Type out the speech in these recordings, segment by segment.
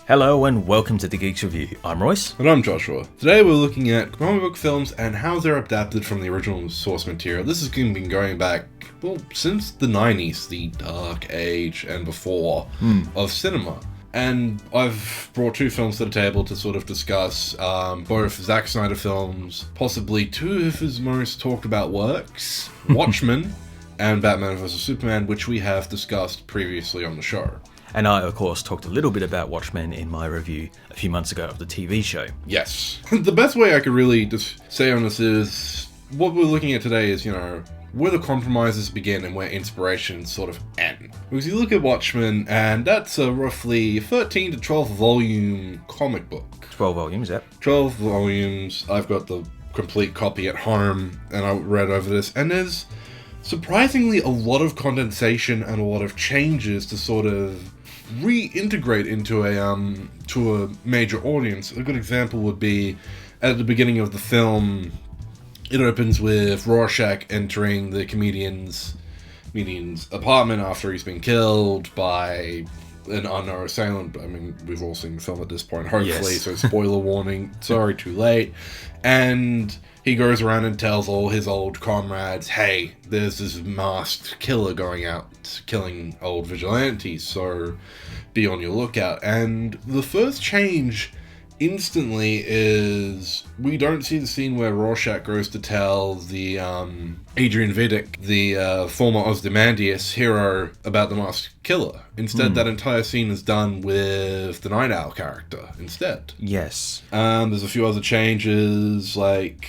Hello and welcome to the Geeks Review. I'm Royce. And I'm Joshua. Today we're looking at comic book films and how they're adapted from the original source material. This has been going back, since the 90s, the dark age and before of cinema. And I've brought two films to the table to sort of discuss both Zack Snyder films, possibly two of his most talked about works, Watchmen and Batman vs. Superman, which we have discussed previously on the show. And I, of course, talked a little bit about Watchmen in my review a few months ago of the TV show. Yes. The best way I could really just say on this is, what we're looking at today is, where the compromises begin and where inspirations sort of end. Because you look at Watchmen, and that's a roughly 13 to 12 volume comic book. 12 volumes, yep. 12 volumes. I've got the complete copy at home, and I read over this, and there's surprisingly a lot of condensation and a lot of changes to sort of reintegrate into a major audience. A good example would be at the beginning of the film. It opens with Rorschach entering the comedian's apartment after he's been killed by an unknown assailant. I mean, we've all seen the film at this point, hopefully, yes. So spoiler warning, sorry, too late. And he goes around and tells all his old comrades, hey, there's this masked killer going out killing old vigilantes, so be on your lookout. And the first change instantly is we don't see the scene where Rorschach goes to tell the Adrian Vidic, the former Ozymandias hero, about the masked killer. Instead, that entire scene is done with the Night Owl character instead. Yes. There's a few other changes, like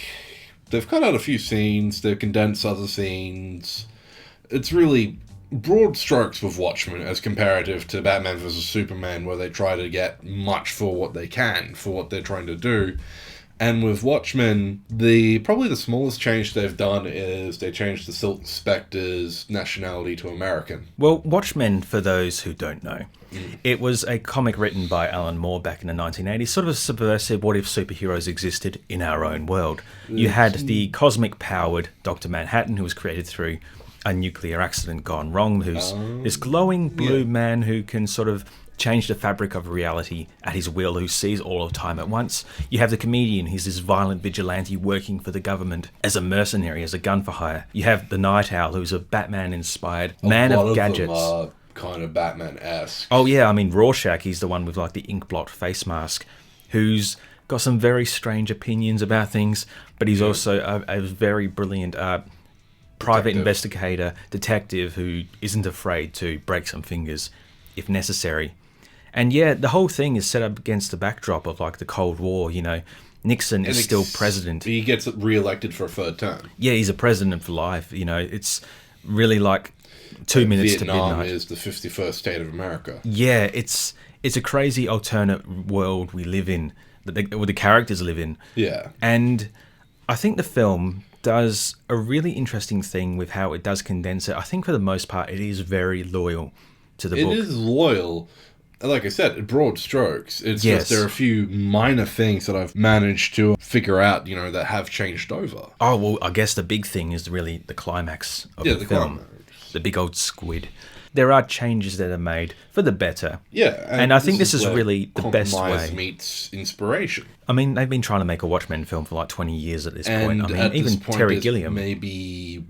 they've cut out a few scenes, they've condensed other scenes. It's really broad strokes with Watchmen as comparative to Batman vs. Superman, where they try to get much for what they can, for what they're trying to do. And with Watchmen, probably the smallest change they've done is they changed the Silk Spectre's nationality to American. Well, Watchmen, for those who don't know, it was a comic written by Alan Moore back in the 1980s, sort of a subversive what if superheroes existed in our own world. You had the cosmic-powered Dr. Manhattan, who was created through a nuclear accident gone wrong, who's this glowing blue man who can sort of change the fabric of reality at his will, who sees all of time at once. You have the comedian, he's this violent vigilante working for the government as a mercenary, as a gun for hire. You have the Night Owl, who's a Batman-inspired man of gadgets. A lot of them are kind of Batman-esque. Oh yeah, I mean, Rorschach, he's the one with like the ink blot face mask, who's got some very strange opinions about things, but he's also a very brilliant private investigator, detective who isn't afraid to break some fingers if necessary. And yeah, the whole thing is set up against the backdrop of like the Cold War, Nixon is still president. He gets re-elected for a third term. Yeah, he's a president for life, it's really like 2 minutes to midnight. Vietnam is the 51st state of America. Yeah, it's a crazy alternate world we live in, that the characters live in. Yeah. And I think the film does a really interesting thing with how it does condense it. I think for the most part, it is very loyal to the book. It is loyal. Like I said, broad strokes. It's just there are a few minor things that I've managed to figure out, that have changed over. Oh, well, I guess the big thing is really the climax of the film. Climax. The big old squid. There are changes that are made for the better. Yeah. And I think this is really the best way. Compromise meets inspiration. I mean, they've been trying to make a Watchmen film for like 20 years at this point. I mean, even Terry Gilliam. Maybe,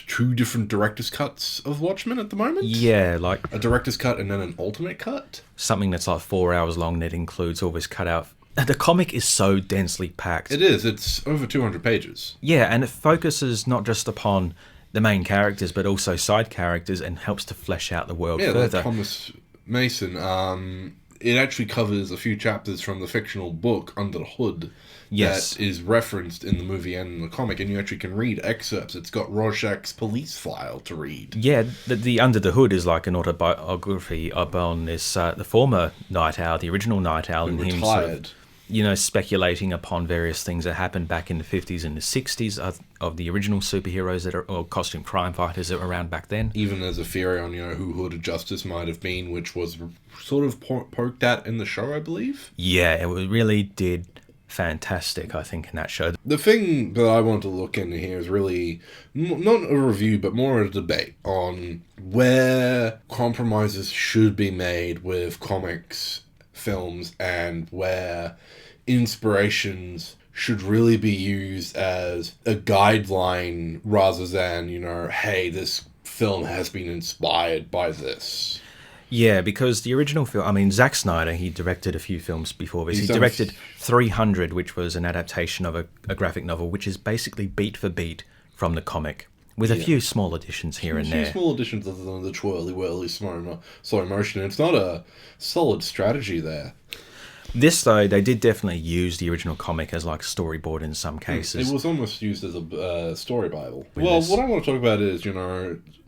2 different director's cuts of Watchmen at the moment? Yeah, like a director's cut and then an ultimate cut? Something that's like 4 hours long that includes all this cutout. The comic is so densely packed. It is. It's over 200 pages. Yeah, and it focuses not just upon the main characters, but also side characters, and helps to flesh out the world further. Yeah, Thomas Mason. It actually covers a few chapters from the fictional book Under the Hood that is referenced in the movie and in the comic, and you actually can read excerpts. It's got Rorschach's police file to read. Yeah, the Under the Hood is like an autobiography upon this the former Night Owl, the original Night Owl, and him sort of, speculating upon various things that happened back in the 50s and the 60s of the original superheroes or costume crime fighters that were around back then. Even there's a theory on, who Hood of Justice might have been, which was sort of poked at in the show, I believe. Yeah, it really did fantastic, I think, in that show. The thing that I want to look into here is really not a review, but more a debate on where compromises should be made with comics films and where inspirations should really be used as a guideline rather than, hey, this film has been inspired by this. Yeah, because the original film, I mean, Zack Snyder, he directed a few films before this. He directed 300, which was an adaptation of a graphic novel, which is basically beat for beat from the comic, with a few small additions here and there. A few small additions other than the twirly-whirly slow motion. It's not a solid strategy there. This, though, they did definitely use the original comic as like a storyboard in some cases. It was almost used as a story bible. Well, what I want to talk about is,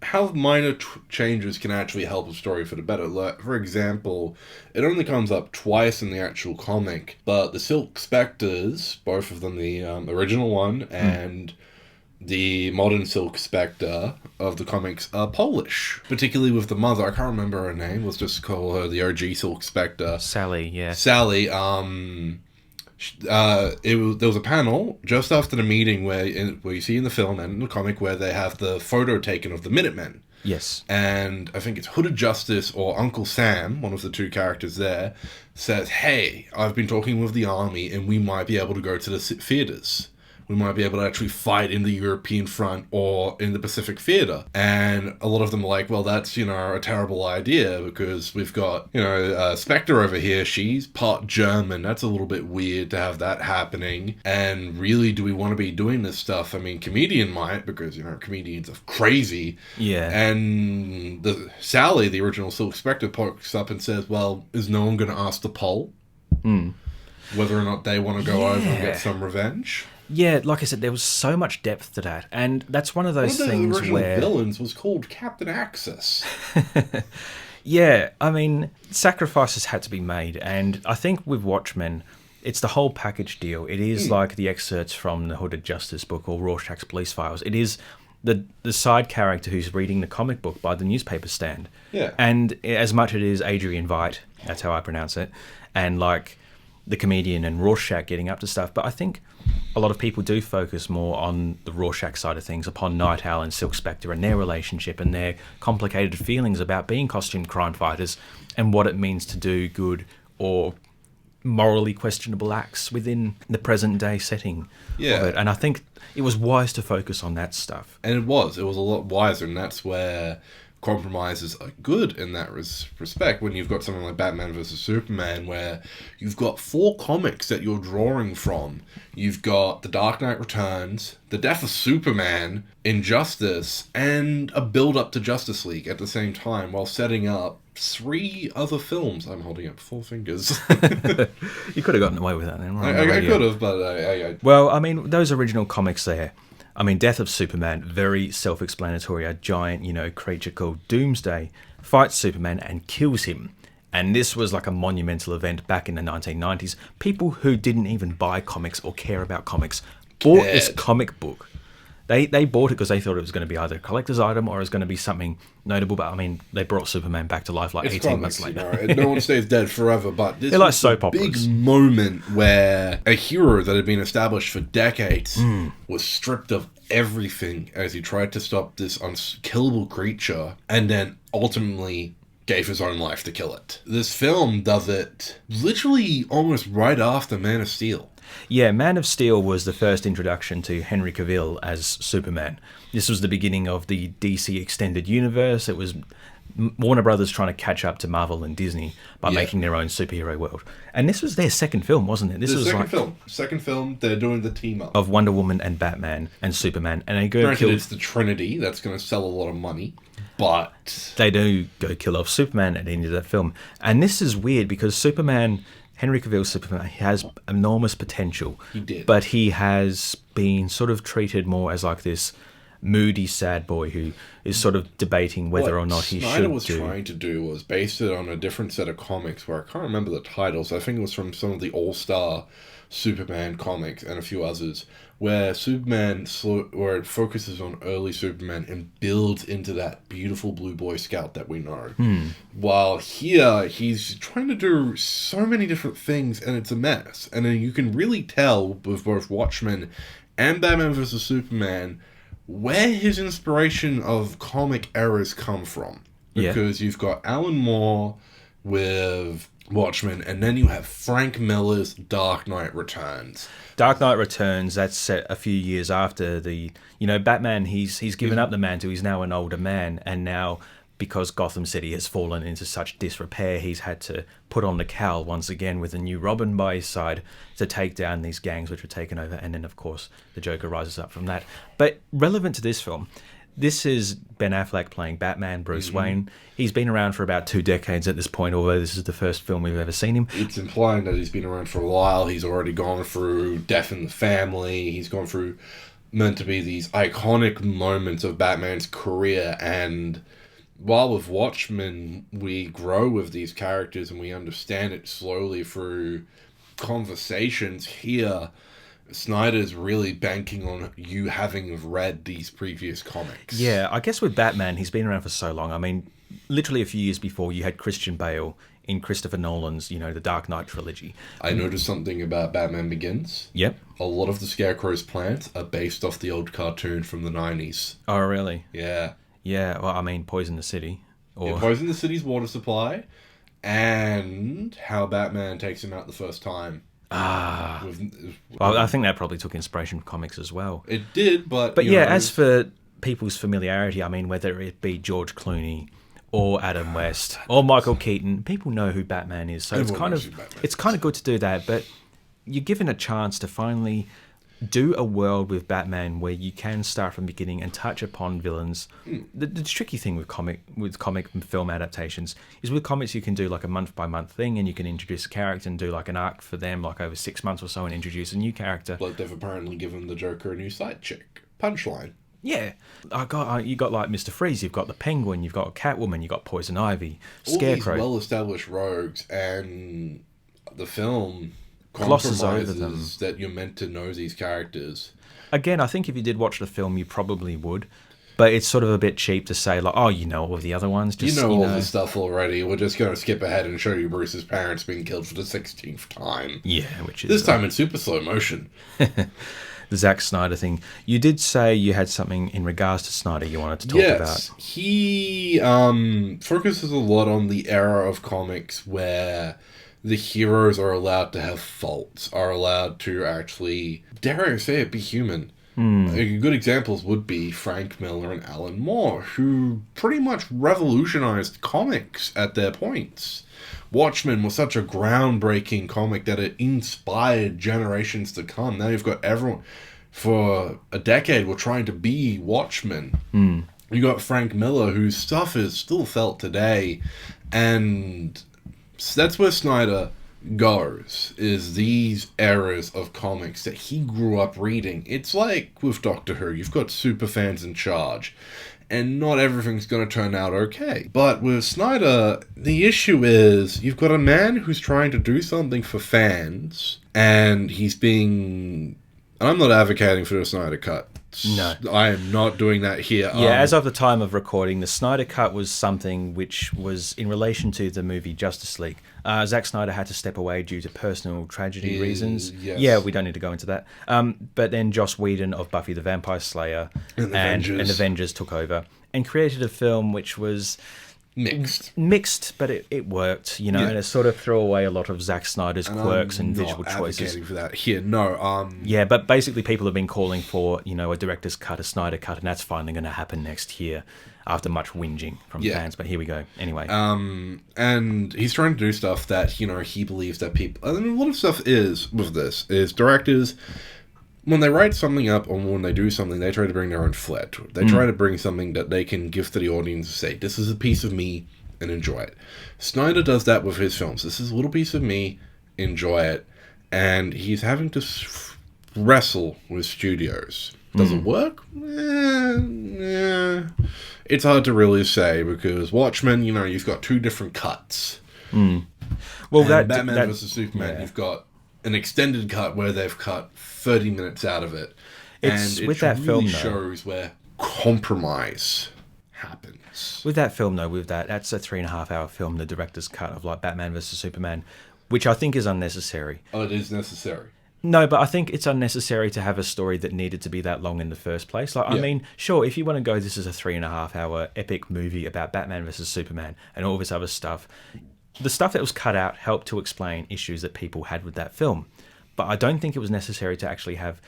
how minor changes can actually help a story for the better. Like, for example, it only comes up twice in the actual comic, but the Silk Spectres, both of them, the original one and the modern Silk Spectre of the comics, are Polish. Particularly with the mother. I can't remember her name. Let's just call her the OG Silk Spectre. Sally, yeah. Sally, there was a panel just after the meeting where you see in the film and in the comic where they have the photo taken of the Minutemen. Yes. And I think it's Hooded Justice or Uncle Sam, one of the two characters there, says, hey, I've been talking with the army and we might be able to go to the theaters. We might be able to actually fight in the European front or in the Pacific theater. And a lot of them are like, well, that's, a terrible idea because we've got, Spectre over here. She's part German. That's a little bit weird to have that happening. And really, do we want to be doing this stuff? I mean, Comedian might because, comedians are crazy. Yeah. And Sally, the original Silk Spectre, pokes up and says, well, is no one going to ask the Pole whether or not they want to go over and get some revenge? Yeah, like I said, there was so much depth to that, and that's one of those things the original where villains was called Captain Axis. Yeah, I mean, sacrifices had to be made, and I think with Watchmen, it's the whole package deal. It is like the excerpts from the Hooded Justice book or Rorschach's Police Files. It is the side character who's reading the comic book by the newspaper stand. Yeah, and as much it is Adrian Veidt, that's how I pronounce it, and like the comedian and Rorschach getting up to stuff, but I think a lot of people do focus more on the Rorschach side of things, upon Night Owl and Silk Spectre and their relationship and their complicated feelings about being costume crime fighters and what it means to do good or morally questionable acts within the present day setting of it. And I think it was wise to focus on that stuff. And it was a lot wiser, and that's where compromises are good in that respect when you've got something like Batman vs. Superman where you've got 4 comics that you're drawing from. You've got The Dark Knight Returns, The Death of Superman, Injustice, and a build-up to Justice League at the same time while setting up 3 other films. I'm holding up 4 fingers. You could have gotten away with that then. I could have, but I... Well, I mean, those original comics there, I mean, Death of Superman, very self-explanatory. A giant, creature called Doomsday fights Superman and kills him. And this was like a monumental event back in the 1990s. People who didn't even buy comics or care about comics bought this comic book. They bought it because they thought it was going to be either a collector's item or it was going to be something notable. But I mean, they brought Superman back to life like 18 months later. No one stays dead forever. But this They're like soap operas. Big moment where a hero that had been established for decades was stripped of everything as he tried to stop this unkillable creature, and then ultimately gave his own life to kill it. This film does it literally almost right after Man of Steel. Yeah, Man of Steel was the first introduction to Henry Cavill as Superman. This was the beginning of the DC Extended Universe. It was Warner Brothers trying to catch up to Marvel and Disney by making their own superhero world. And this was their second film, wasn't it? This was second film, they're doing the team up of Wonder Woman and Batman and Superman. And they Granted, it's the Trinity that's going to sell a lot of money, but they do go kill off Superman at the end of that film. And this is weird because Superman... Henry Cavill's Superman, he has enormous potential. He did. But he has been sort of treated more as like this moody, sad boy who is sort of debating whether or not he should do. What Snyder was trying to do was base it on a different set of comics where I can't remember the titles. I think it was from some of the All-Star Superman comics and a few others, where where it focuses on early Superman and builds into that beautiful blue Boy Scout that we know. While here, he's trying to do so many different things, and it's a mess. And then you can really tell with both Watchmen and Batman vs. Superman where his inspiration of comic errors come from. Because you've got Alan Moore with Watchmen, and then you have Frank Miller's Dark Knight Returns. Dark Knight Returns, that's set a few years after the, Batman, he's given up the mantle, he's now an older man, and now, because Gotham City has fallen into such disrepair, he's had to put on the cowl once again with a new Robin by his side to take down these gangs which were taken over, and then, of course, the Joker rises up from that. But relevant to this film, this is Ben Affleck playing Batman, Bruce Wayne. He's been around for about 2 decades at this point, although this is the first film we've ever seen him. It's implying that he's been around for a while. He's already gone through Death in the Family. He's gone through meant to be these iconic moments of Batman's career. And while with Watchmen, we grow with these characters and we understand it slowly through conversations here, Snyder's really banking on you having read these previous comics. Yeah, I guess with Batman, he's been around for so long. I mean, literally a few years before, you had Christian Bale in Christopher Nolan's, the Dark Knight trilogy. I noticed something about Batman Begins. Yep. A lot of the Scarecrow's plans are based off the old cartoon from the 90s. Oh, really? Yeah. Yeah, well, I mean, Poison the City. Or Poison the City's water supply, and how Batman takes him out the first time. Well, I think that probably took inspiration from comics as well. It did, but yeah, as for people's familiarity, I mean, whether it be George Clooney or Adam West or Michael Keaton, people know who Batman is. So it's kind of good to do that, but you're given a chance to finally do a world with Batman where you can start from the beginning and touch upon villains. The tricky thing with comic and film adaptations is with comics you can do like a month by month thing, and you can introduce a character and do like an arc for them like over 6 months or so and introduce a new character. Like they've apparently given the Joker a new side chick. Punchline. Yeah, you got like Mr. Freeze, you've got the Penguin, you've got Catwoman, you've got Poison Ivy, Scarecrow. All these well-established rogues, and the film glosses over them. That you're meant to know these characters. Again, I think if you did watch the film, you probably would. But it's sort of a bit cheap to say, like, oh, you know all of the other ones. Just, all the stuff already. We're just going to skip ahead and show you Bruce's parents being killed for the 16th time. Yeah, which is... This time in super slow motion. The Zack Snyder thing. You did say you had something in regards to Snyder you wanted to talk about. Yes, he focuses a lot on the era of comics where the heroes are allowed to have faults, are allowed to actually, dare I say it, be human. Good examples would be Frank Miller and Alan Moore, who pretty much revolutionized comics at their points. Watchmen was such a groundbreaking comic that it inspired generations to come. Now you've got everyone, for a decade, were trying to be Watchmen. You got Frank Miller, whose stuff is still felt today, and that's where Snyder goes, is these eras of comics that he grew up reading. It's like with Doctor Who, you've got super fans in charge, and not everything's going to turn out okay. But with Snyder, the issue is you've got a man who's trying to do something for fans, and he's being... I'm not advocating for the Snyder Cut. No. I am not doing that here. Yeah, as of the time of recording, the Snyder Cut was something which was in relation to the movie Justice League. Zack Snyder had to step away due to personal tragedy reasons. Yes. Yeah, we don't need to go into that. But then Joss Whedon of Buffy the Vampire Slayer and Avengers took over and created a film which was... Mixed, but it worked, and it sort of threw away a lot of Zack Snyder's quirks and visual choices. For that here, no. Yeah, but basically people have been calling for, a director's cut, a Snyder cut, and that's finally going to happen next year after much whinging from fans. But here we go. Anyway. And he's trying to do stuff that, he believes that people... I mean, a lot of stuff is, with this, is directors... When they write something up or when they do something, they try to bring their own flair to it. They try to bring something that they can give to the audience and say, this is a piece of me, and enjoy it. Snyder does that with his films. This is a little piece of me, enjoy it. And he's having to wrestle with studios. Does it work? It's hard to really say, because Watchmen, you've got 2 different cuts. Well, and Batman vs. Superman, you've got an extended cut where they've cut 30 minutes out of it. Really shows where compromise happens. With that film, though, that's a 3.5-hour film, the director's cut of like Batman vs. Superman, which I think is unnecessary. Oh, it is necessary. No, but I think it's unnecessary to have a story that needed to be that long in the first place. Like, I mean, sure, if you want to go, this is a 3.5-hour epic movie about Batman vs. Superman and all this other stuff, the stuff that was cut out helped to explain issues that people had with that film. But I don't think it was necessary to actually have...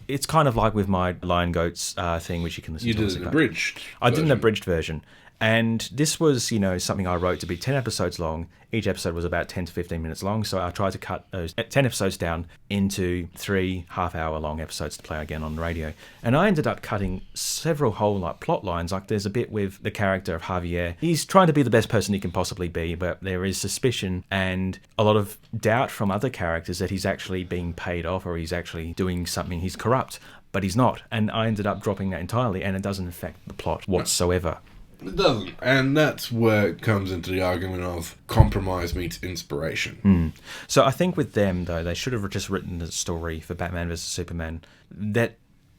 It's kind of like with my Lion Goats thing, which you can listen to. You did an abridged I did an abridged version. And this was, something I wrote to be 10 episodes long. Each episode was about 10 to 15 minutes long, so I tried to cut those 10 episodes down into 3 half-hour-long episodes to play again on the radio. And I ended up cutting several whole plot lines. Like, there's a bit with the character of Javier. He's trying to be the best person he can possibly be, but there is suspicion and a lot of doubt from other characters that he's actually being paid off or he's actually doing something. He's corrupt, but he's not. And I ended up dropping that entirely, and it doesn't affect the plot whatsoever. It doesn't. And that's where it comes into the argument of compromise meets inspiration. So I think with them, though, they should have just written a story for Batman vs. Superman that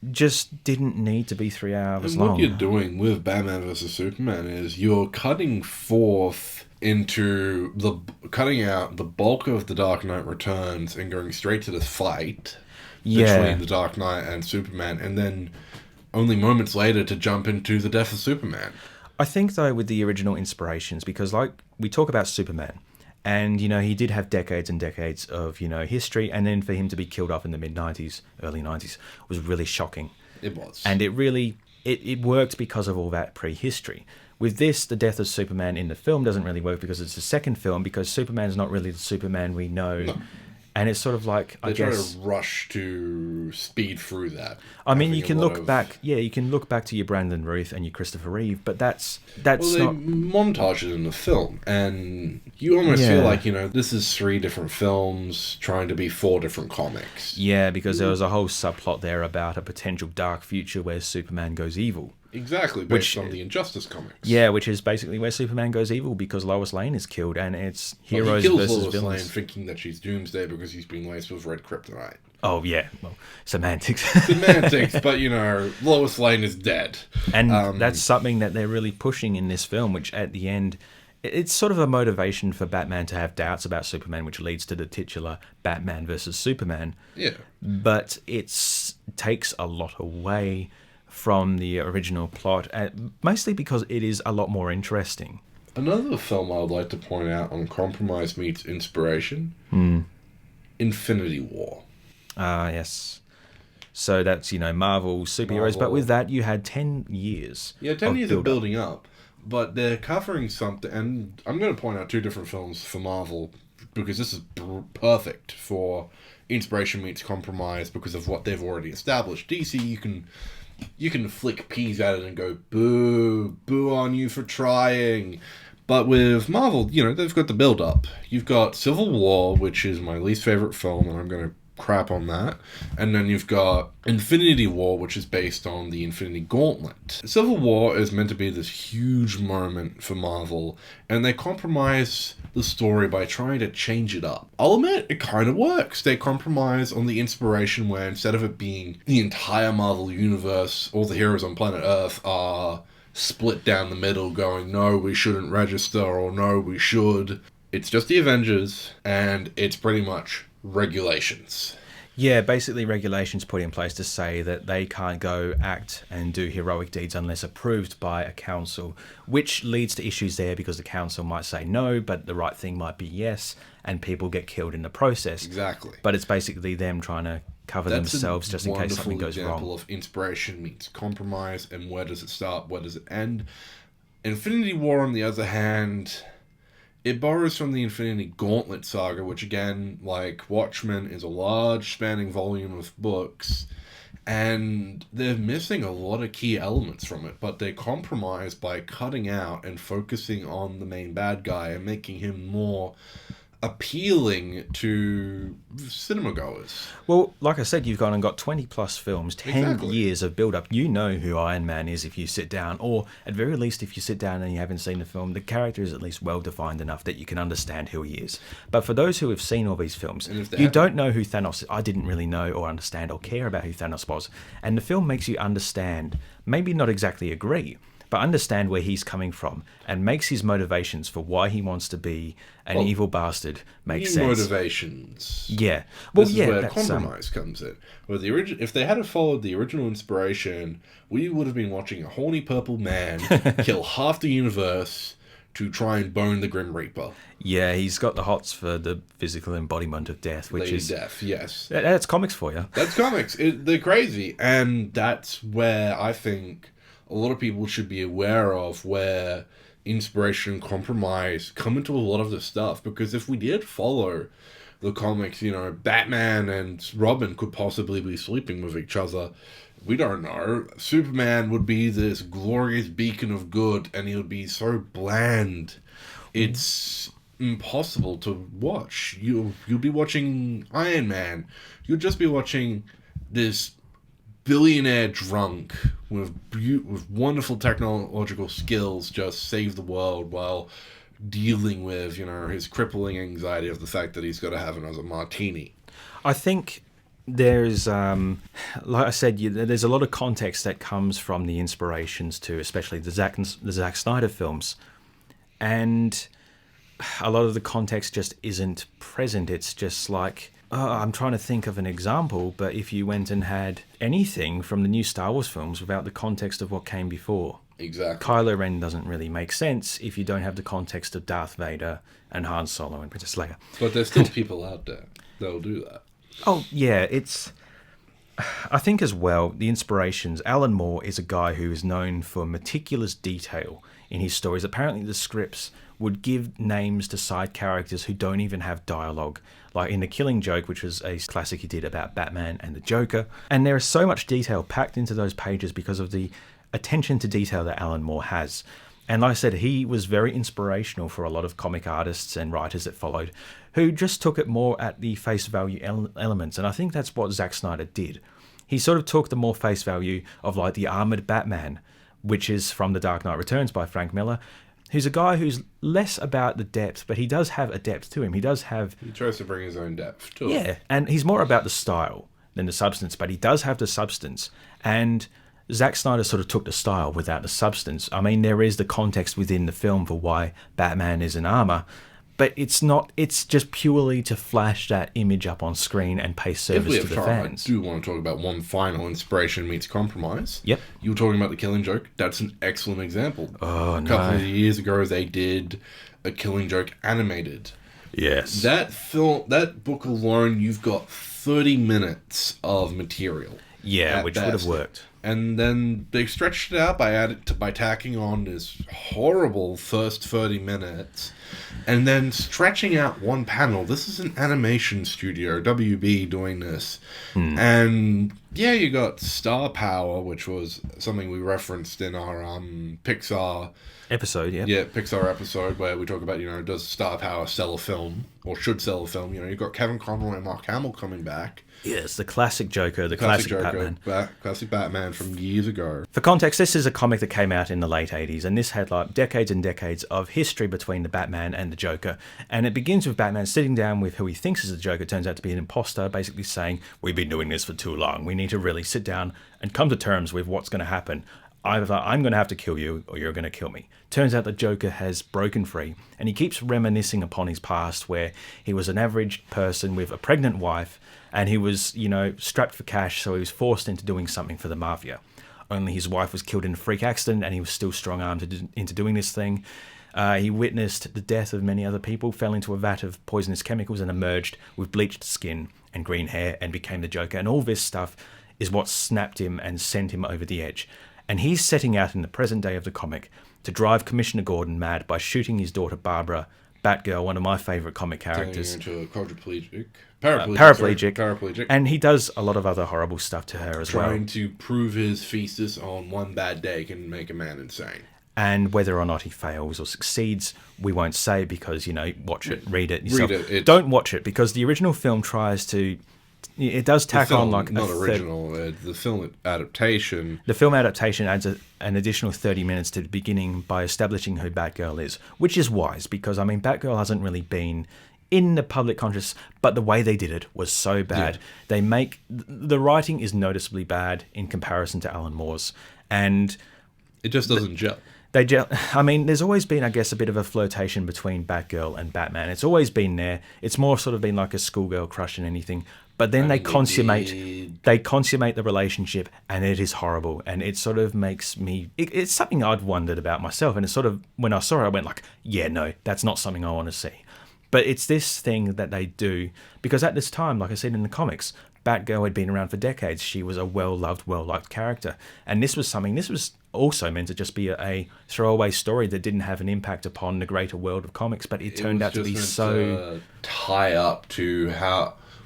just didn't need to be 3 hours long. What you're doing with Batman vs. Superman is you're cutting forth into cutting out the bulk of The Dark Knight Returns and going straight to the fight between The Dark Knight and Superman, and then only moments later to jump into the death of Superman. I think, though, with the original inspirations, because like we talk about Superman, and, he did have decades and decades of, history, and then for him to be killed off in the mid-90s, early 90s, was really shocking. It was. And it really, it worked because of all that prehistory. With this, the death of Superman in the film doesn't really work because it's the second film, because Superman's not really the Superman we know. No. And it's sort of like, I guess... They try to rush to speed through that. I mean, you can look back... Yeah, you can look back to your Brandon Routh and your Christopher Reeve, but that's well, not... they montage it in the film, and you almost feel like, this is 3 different films trying to be 4 different comics. Yeah, because there was a whole subplot there about a potential dark future where Superman goes evil. Exactly, based on the Injustice comics. Yeah, which is basically where Superman goes evil because Lois Lane is killed, and it's heroes he kills versus Lois villains. Lane thinking that she's Doomsday because he's being laced with red kryptonite. Oh, yeah. Well, semantics. Semantics, but, Lois Lane is dead. And that's something that they're really pushing in this film, which at the end... It's sort of a motivation for Batman to have doubts about Superman, which leads to the titular Batman versus Superman. Yeah. But it takes a lot away from the original plot, mostly because it is a lot more interesting. Another film I would like to point out on compromise meets inspiration, Infinity War. Yes. So that's, Marvel superheroes, but with that you had 10 years. Yeah, 10 years of building up, but they're covering something, and I'm going to point out 2 different films for Marvel, because this is perfect for inspiration meets compromise because of what they've already established. DC, you can flick peas at it and go, boo on you for trying. But with Marvel, they've got the build-up. You've got Civil War, which is my least favorite film, and I'm going to crap on that. And then you've got Infinity War, which is based on the Infinity Gauntlet. Civil War is meant to be this huge moment for Marvel, and they compromise the story by trying to change it up. I'll admit, it kind of works. They compromise on the inspiration where instead of it being the entire Marvel universe, all the heroes on planet Earth are split down the middle going, no, we shouldn't register, or no, we should. It's just the Avengers, and it's pretty much regulations. Yeah, basically regulations put in place to say that they can't go act and do heroic deeds unless approved by a council, which leads to issues there because the council might say no, but the right thing might be yes, and people get killed in the process. Exactly. But it's basically them trying to cover themselves just in case something goes wrong. That's a wonderful example of inspiration meets compromise, and where does it start, where does it end? Infinity War, on the other hand... It borrows from the Infinity Gauntlet saga, which again, like Watchmen, is a large spanning volume of books, and they're missing a lot of key elements from it, but they compromise by cutting out and focusing on the main bad guy and making him more appealing to cinema goers. Well, like I said, you've gone and got 20 plus films, 10 years of build up. You know who Iron Man is if you sit down, or at very least if you sit down and you haven't seen the film, the character is at least well defined enough that you can understand who he is. But for those who have seen all these films, you don't know who Thanos is. I didn't really know or understand or care about who Thanos was. And the film makes you understand, maybe not exactly agree, but understand where he's coming from and makes his motivations for why he wants to be an evil bastard make sense. Motivations. Yeah. Well, this is where compromise comes in. Where if they had followed the original inspiration, we would have been watching a horny purple man kill half the universe to try and bone the Grim Reaper. Yeah, he's got the hots for the physical embodiment of death, which Lady is... Death, yes. That's comics for you. That's comics. They're crazy. And that's where I think a lot of people should be aware of where inspiration and compromise come into a lot of this stuff. Because if we did follow the comics, you know, Batman and Robin could possibly be sleeping with each other. We don't know. Superman would be this glorious beacon of good, and he would be so bland. It's impossible to watch. You'll be watching Iron Man. You'll just be watching this billionaire drunk with wonderful technological skills just save the world while dealing with, you know, his crippling anxiety of the fact that he's got to have another martini. I think there's, like I said, there's a lot of context that comes from the inspirations to, especially the Zack Snyder films, and a lot of the context just isn't present. It's just like, I'm trying to think of an example, but if you went and had anything from the new Star Wars films without the context of what came before, exactly, Kylo Ren doesn't really make sense if you don't have the context of Darth Vader and Han Solo and Princess Leia. But there's still people out there that'll do that. Oh, yeah, I think as well, the inspirations, Alan Moore is a guy who is known for meticulous detail in his stories. Apparently the scripts would give names to side characters who don't even have dialogue, like in The Killing Joke, which was a classic he did about Batman and the Joker. And there is so much detail packed into those pages because of the attention to detail that Alan Moore has. And like I said, he was very inspirational for a lot of comic artists and writers that followed, who just took it more at the face value elements. And I think that's what Zack Snyder did. He sort of took the more face value of like the armored Batman, which is from The Dark Knight Returns by Frank Miller, who's a guy who's less about the depth, but he does have a depth to him. He tries to bring his own depth to it. Yeah, and he's more about the style than the substance, but he does have the substance. And Zack Snyder sort of took the style without the substance. I mean, there is the context within the film for why Batman is in armor, but it's just purely to flash that image up on screen and pay service to the fans. I do want to talk about one final inspiration meets compromise. Yep. You were talking about The Killing Joke. That's an excellent example. Oh, A couple of years ago, they did a Killing Joke animated. Yes. That book alone, you've got 30 minutes of material. Yeah, which would have worked. And then they stretched it out by tacking on this horrible first 30 minutes, and then stretching out one panel. This is an animation studio, WB, doing this. And yeah, you got Star Power, which was something we referenced in our Pixar episode, yeah. Yeah, Pixar episode where we talk about, you know, does Star Power sell a film or should sell a film? You know, you've got Kevin Conroy and Mark Hamill coming back. Yes, the classic Joker, the classic Batman. Classic Batman from years ago. For context, this is a comic that came out in the late 80s, and this had like decades and decades of history between the Batman and the Joker. And it begins with Batman sitting down with who he thinks is the Joker, turns out to be an imposter, basically saying, we've been doing this for too long. We need to really sit down and come to terms with what's going to happen. Either I'm going to have to kill you or you're going to kill me. Turns out the Joker has broken free, and he keeps reminiscing upon his past where he was an average person with a pregnant wife, and he was, you know, strapped for cash, so he was forced into doing something for the mafia. Only his wife was killed in a freak accident, and he was still strong-armed into doing this thing. He witnessed the death of many other people, fell into a vat of poisonous chemicals, and emerged with bleached skin and green hair, and became the Joker. And all this stuff is what snapped him and sent him over the edge. And he's setting out in the present day of the comic to drive Commissioner Gordon mad by shooting his daughter Barbara, Batgirl, one of my favourite comic characters. Turning into a quadriplegic. Paraplegic. And he does a lot of other horrible stuff to her as well. Trying to prove his thesis on one bad day can make a man insane. And whether or not he fails or succeeds, we won't say because, you know, watch it, read it yourself. Read it. Don't watch it because the original film tries to... It does tack on like not original. The film adaptation. The film adaptation adds an additional 30 minutes to the beginning by establishing who Batgirl is, which is wise because I mean Batgirl hasn't really been in the public conscious, but the way they did it was so bad. Yeah. The writing is noticeably bad in comparison to Alan Moore's, and it just doesn't gel. I mean, there's always been, I guess, a bit of a flirtation between Batgirl and Batman. It's always been there. It's more sort of been like a schoolgirl crush than anything. But then I they mean, consummate the relationship, and it is horrible. And it sort of makes me... It's something I'd wondered about myself. And it's sort of... When I saw it, I went like, yeah, no, that's not something I want to see. But it's this thing that they do. Because at this time, like I said in the comics, Batgirl had been around for decades. She was a well-loved, well-liked character. And this was also meant to just be a throwaway story that didn't have an impact upon the greater world of comics. But it turned out to be so... tie up to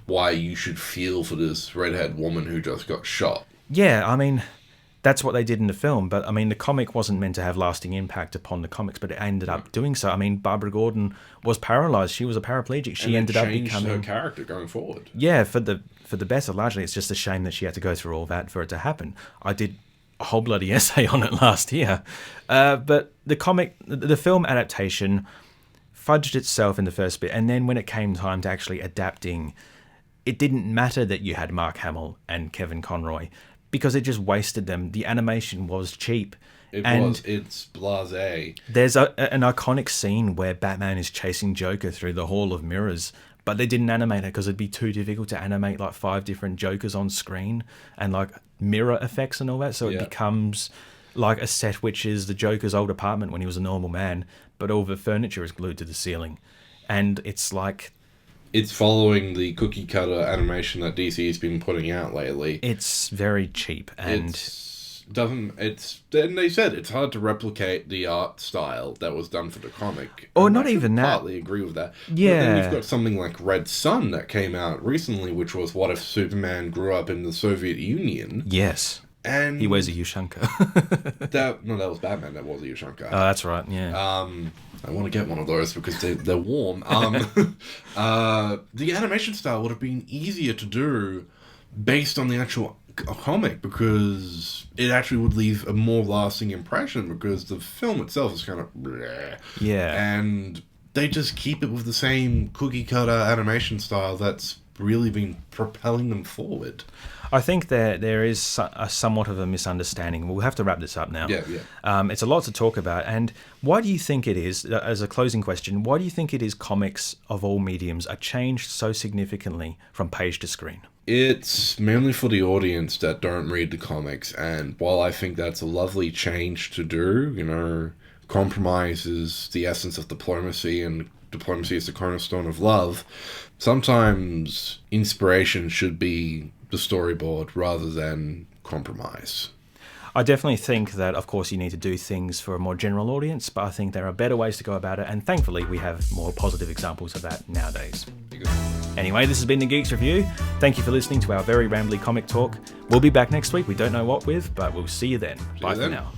why you should feel for this redhead woman who just got shot. Yeah, I mean, that's what they did in the film. But, I mean, the comic wasn't meant to have lasting impact upon the comics, but it ended up doing so. I mean, Barbara Gordon was paralyzed. She was a paraplegic. She ended up becoming... her character going forward. Yeah, for the better, largely. It's just a shame that she had to go through all that for it to happen. I did a whole bloody essay on it last year. But the film adaptation fudged itself in the first bit, and then when it came time to actually adapting... It didn't matter that you had Mark Hamill and Kevin Conroy because it just wasted them. The animation was cheap. It's blasé. There's an iconic scene where Batman is chasing Joker through the Hall of Mirrors, but they didn't animate it because it'd be too difficult to animate like 5 different Jokers on screen and like mirror effects and all that. So it becomes like a set which is the Joker's old apartment when he was a normal man, but all the furniture is glued to the ceiling. And it's like... It's following the cookie cutter animation that DC has been putting out lately. It's very cheap and then they said it's hard to replicate the art style that was done for the comic. Or not even that. I partly agree with that. Yeah. But then you've got something like Red Sun that came out recently, which was what if Superman grew up in the Soviet Union? Yes. And he wears a Ushanka. that was Batman that wore the Ushanka. Oh, that's right, yeah. I want to get one of those because they're warm. The animation style would have been easier to do based on the actual comic because it actually would leave a more lasting impression because the film itself is kind of bleh. Yeah. And they just keep it with the same cookie cutter animation style that's really been propelling them forward. I think there is a somewhat of a misunderstanding. We'll have to wrap this up now. Yeah. It's a lot to talk about. And why do you think it is, as a closing question, why do you think it is comics of all mediums are changed so significantly from page to screen? It's mainly for the audience that don't read the comics. And while I think that's a lovely change to do, compromise is the essence of diplomacy and diplomacy is the cornerstone of love, sometimes inspiration should be the storyboard rather than compromise. I definitely think that, of course, you need to do things for a more general audience, but I think there are better ways to go about it, and thankfully we have more positive examples of that nowadays. Anyway, this has been the Geeks Review. Thank you for listening to our very rambly comic talk. We'll be back next week. We don't know what with, but we'll see you then. Bye for now.